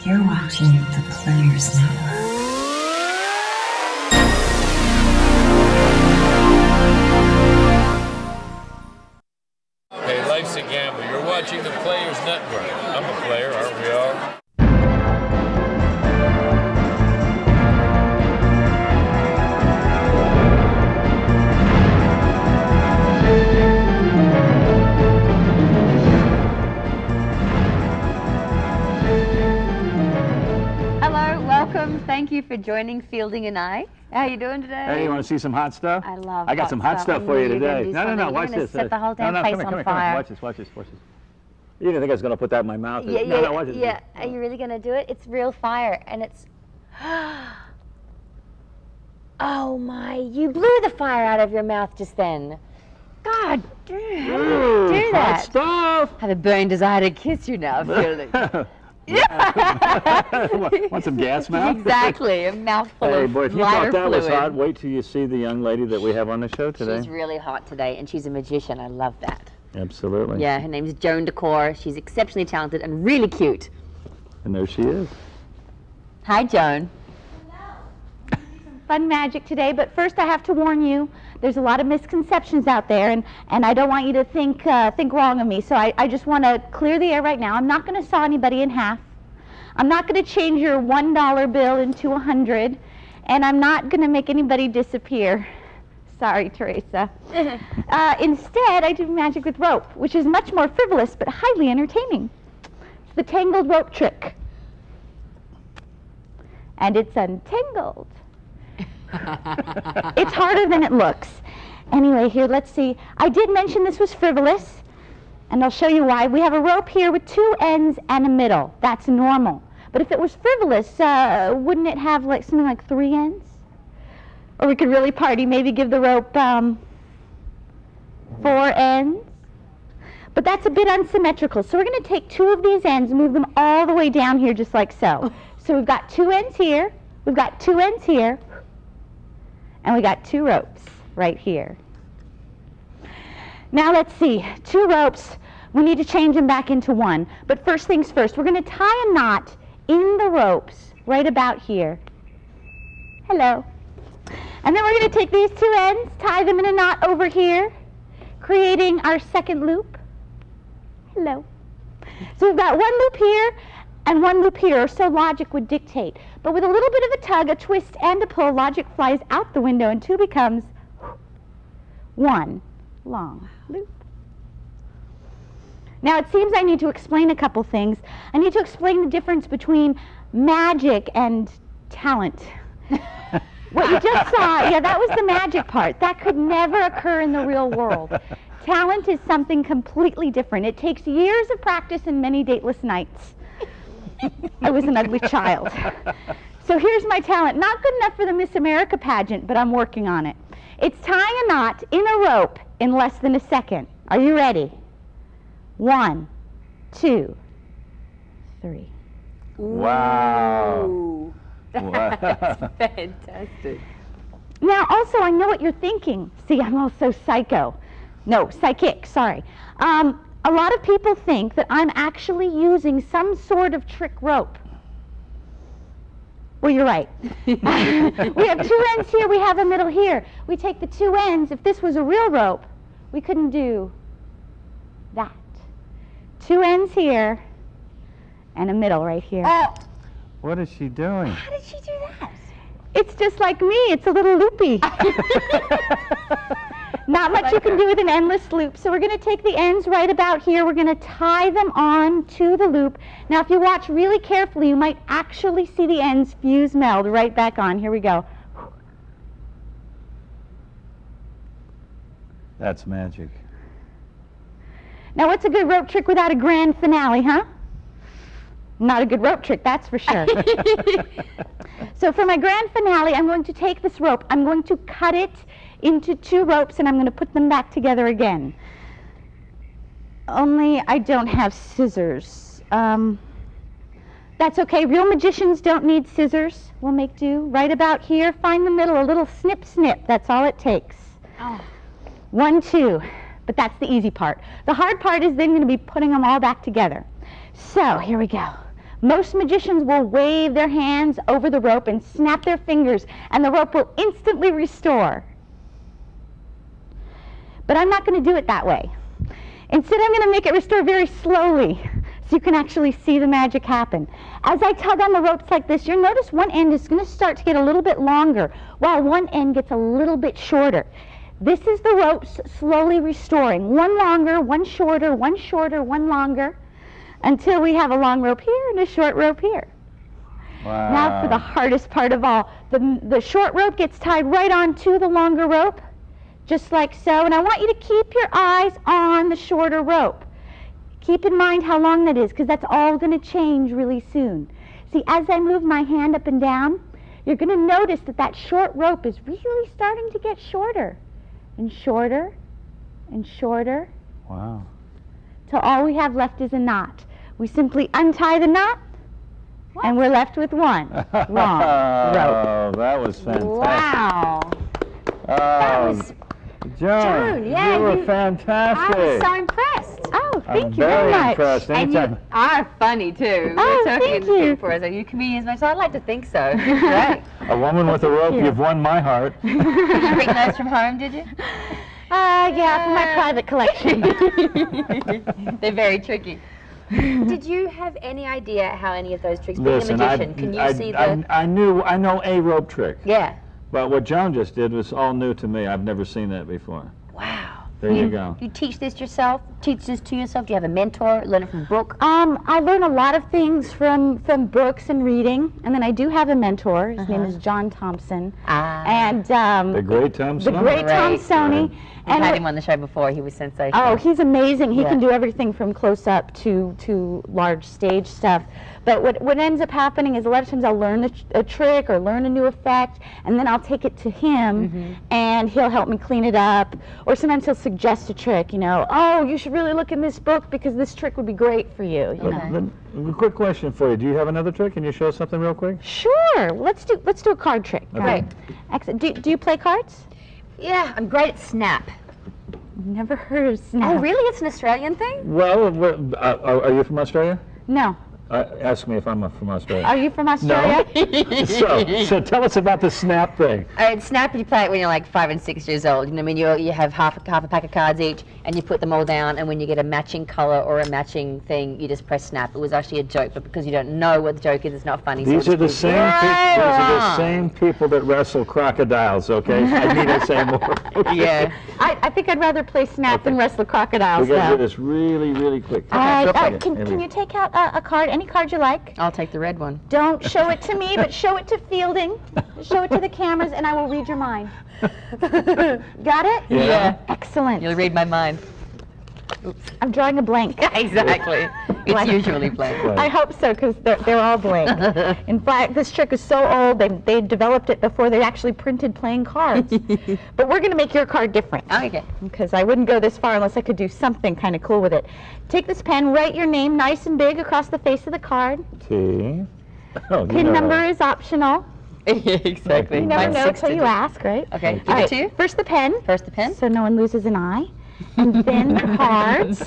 You're watching the Players Network. Hey, life's a gamble. You're watching the Players Network. I'm a player, aren't we all? Thank you for joining Fielding and I. How are you doing today? Hey, you want to see some hot stuff? I love I got some hot stuff for you today. No, watch this. Set the whole damn place on fire. Watch this. You didn't think I was going to put that in my mouth? Yeah, watch this. Yeah, are you really going to do it? It's real fire, and it's... Oh my, you blew the fire out of your mouth just then. God damn, how did you do that? Hot stuff! I have a burning desire to kiss you now, Fielding. Want some gas mouth? Exactly, a mouthful hey, of boy, if you lighter thought that was fluid. hot, wait till you see the young lady that we have on the show today. She's really hot today, and she's a magician. I love that. Absolutely. Yeah, her name's Joan Dukore. She's exceptionally talented and really cute. And there she is. Hi, Joan. Hello. Fun magic today, but first I have to warn you, there's a lot of misconceptions out there, and I don't want you to think wrong of me, so I just want to clear the air right now. I'm not going to saw anybody in half. I'm not going to change your $1 bill into 100, and I'm not going to make anybody disappear. Sorry, Teresa. Instead, I do magic with rope, which is much more frivolous but highly entertaining. It's the tangled rope trick. And it's untangled. It's harder than it looks. Anyway, here, let's see. I did mention this was frivolous, and I'll show you why. We have a rope here with 2 ends and a middle. That's normal. But if it was frivolous, wouldn't it have like something like 3 ends? Or we could really party, maybe give the rope 4 ends. But that's a bit unsymmetrical. So we're going to take 2 of these ends and move them all the way down here just like so. So we've got 2 ends here, we've got 2 ends here, and we got 2 ropes right here. Now let's see, 2 ropes, we need to change them back into 1. But first things first, we're going to tie a knot in the ropes right about here. Hello. And then we're going to take these 2 ends, tie them in a knot over here, creating our second loop. Hello. So we've got 1 loop here and 1 loop here, or so logic would dictate. But with a little bit of a tug, a twist, and a pull, logic flies out the window and 2 becomes 1 long loop. Now it seems I need to explain a couple things. I need to explain the difference between magic and talent. What you just saw, yeah, that was the magic part. That could never occur in the real world. Talent is something completely different. It takes years of practice and many dateless nights. I was an ugly child. So here's my talent. Not good enough for the Miss America pageant, but I'm working on it. It's tying a knot in a rope in less than a second. Are you ready? 1, 2, 3. Wow. Ooh, that's fantastic. Now, also, I know what you're thinking. See, I'm also psycho. No, psychic, sorry. A lot of people think that I'm actually using some sort of trick rope. Well, you're right. We have 2 ends here, we have a middle here. We take the 2 ends. If this was a real rope, we couldn't do that. 2 ends here and a middle right here. What is she doing? How did she do that? It's just like me. It's a little loopy. Not much you can do with an endless loop. So we're going to take the ends right about here. We're going to tie them on to the loop. Now, if you watch really carefully, you might actually see the ends fuse meld right back on. Here we go. That's magic. Now, what's a good rope trick without a grand finale, huh? Not a good rope trick, that's for sure. So for my grand finale, I'm going to take this rope. I'm going to cut it into 2 ropes, and I'm going to put them back together again. Only I don't have scissors. That's okay. Real magicians don't need scissors. We'll make do. Right about here, find the middle, a little snip, snip. That's all it takes. Oh. 1, 2. But that's the easy part. The hard part is then going to be putting them all back together. So here we go. Most magicians will wave their hands over the rope and snap their fingers, and the rope will instantly restore. But I'm not going to do it that way. Instead, I'm going to make it restore very slowly so you can actually see the magic happen. As I tug on the ropes like this, you'll notice one end is going to start to get a little bit longer while one end gets a little bit shorter. This is the ropes slowly restoring. One longer, one shorter, one longer, until we have a long rope here and a short rope here. Wow. Now for the hardest part of all. The short rope gets tied right onto the longer rope, just like so. And I want you to keep your eyes on the shorter rope. Keep in mind how long that is, because that's all going to change really soon. See, as I move my hand up and down, you're going to notice that that short rope is really starting to get shorter and shorter and shorter. Wow. Till all we have left is a knot. We simply untie the knot, and we're left with one long rope. Oh, that was fantastic. Wow. That was Joan, yeah, you were I fantastic. was so impressed. Oh, I'm thank you very much. impressed. And you Anytime. are funny too. Oh, We're talking thank in the you. thing for us. Are you comedians myself? I'd like to think so. You're great. A woman with a rope, you. you've won my heart. Did you bring those from home, did you? Yeah, for my private collection. They're very tricky. Did you have any idea how any of those tricks, being Listen, a magician, can you see the... I know a rope trick. Yeah. But what Joan just did was all new to me. I've never seen that before. Wow. There you go. You teach this yourself? Teach this to yourself? Do you have a mentor? Learn it from a book? I learn a lot of things from books and reading, and then I do have a mentor. His name is John Thompson. And The great Tom the Snow. great Tom Stoney. I've had him on the show before. He was sensational. Oh, he's amazing. He Yeah. can do everything from close up to large stage stuff. But what ends up happening is a lot of times I'll learn a trick or learn a new effect, and then I'll take it to him, and he'll help me clean it up. Or sometimes he'll suggest a trick, you know, oh, you should really look in this book because this trick would be great for you. You know? A quick question for you. Do you have another trick? Can you show us something real quick? Sure. Let's do a card trick. Okay. Great. Excellent. Do you play cards? Yeah, I'm great at Snap. Never heard of Snap. Oh, really? It's an Australian thing? Well, are you from Australia? No. Ask me if I'm from Australia. Are you from Australia? So tell us about the snap thing. Snap, you play it when you're like 5 and 6 years old. You know, I mean, you have half a pack of cards each, and you put them all down, and when you get a matching color or a matching thing, you just press Snap. It was actually a joke, but because you don't know what the joke is, it's not funny. These are the same people that wrestle crocodiles. Okay, I need to say more. Yeah. I think I'd rather play Snap than wrestle crocodiles. We got to though. do this really, really quick. Can you take out a card, any card you like? I'll take the red one. Don't show it to me, but show it to Fielding. Show it to the cameras, and I will read your mind. Got it? Yeah. Excellent. You'll read my mind. I'm drawing a blank. Exactly. It's usually blank. Right. I hope so, because they're all blank. In fact, this trick is so old, they developed it before they actually printed playing cards. But we're going to make your card different. Okay. Because I wouldn't go this far unless I could do something kind of cool with it. Take this pen, write your name nice and big across the face of the card. T. Oh, Pin number is optional. Exactly. You never Mine's know 6 until you digits. ask, right? Okay, give All it right, to you. first the pen. First the pen. So no one loses an eye. And then the cards.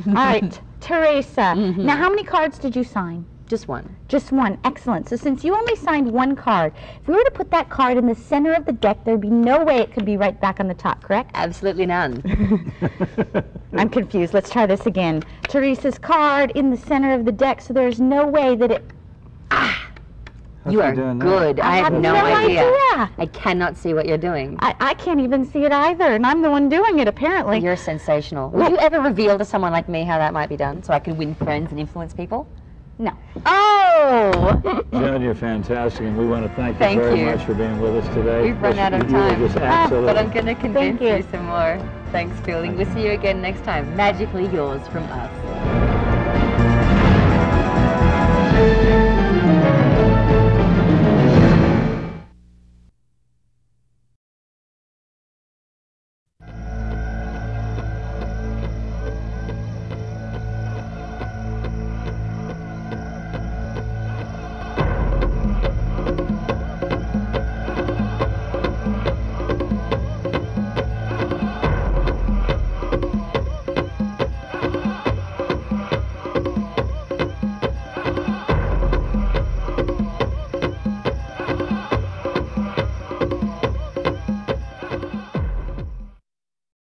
All right, Teresa. Now, how many cards did you sign? Just one. Just one. Excellent. So since you only signed one card, if we were to put that card in the center of the deck, there'd be no way it could be right back on the top, correct? Absolutely none. I'm confused. Let's try this again. Teresa's card in the center of the deck, so there's no way that it... You are good. I have no idea. I cannot see what you're doing. I can't even see it either, and I'm the one doing it, apparently. You're sensational. Would you ever reveal to someone like me how that might be done so I could win friends and influence people? No. Oh! Joan, you're fantastic, and we want to thank Thank you very you. much for being with us today. We've run out of You were time. just absolutely... But I'm going to convince you. you some more. Thanks, Fielding. We'll see you again next time. Magically yours from us.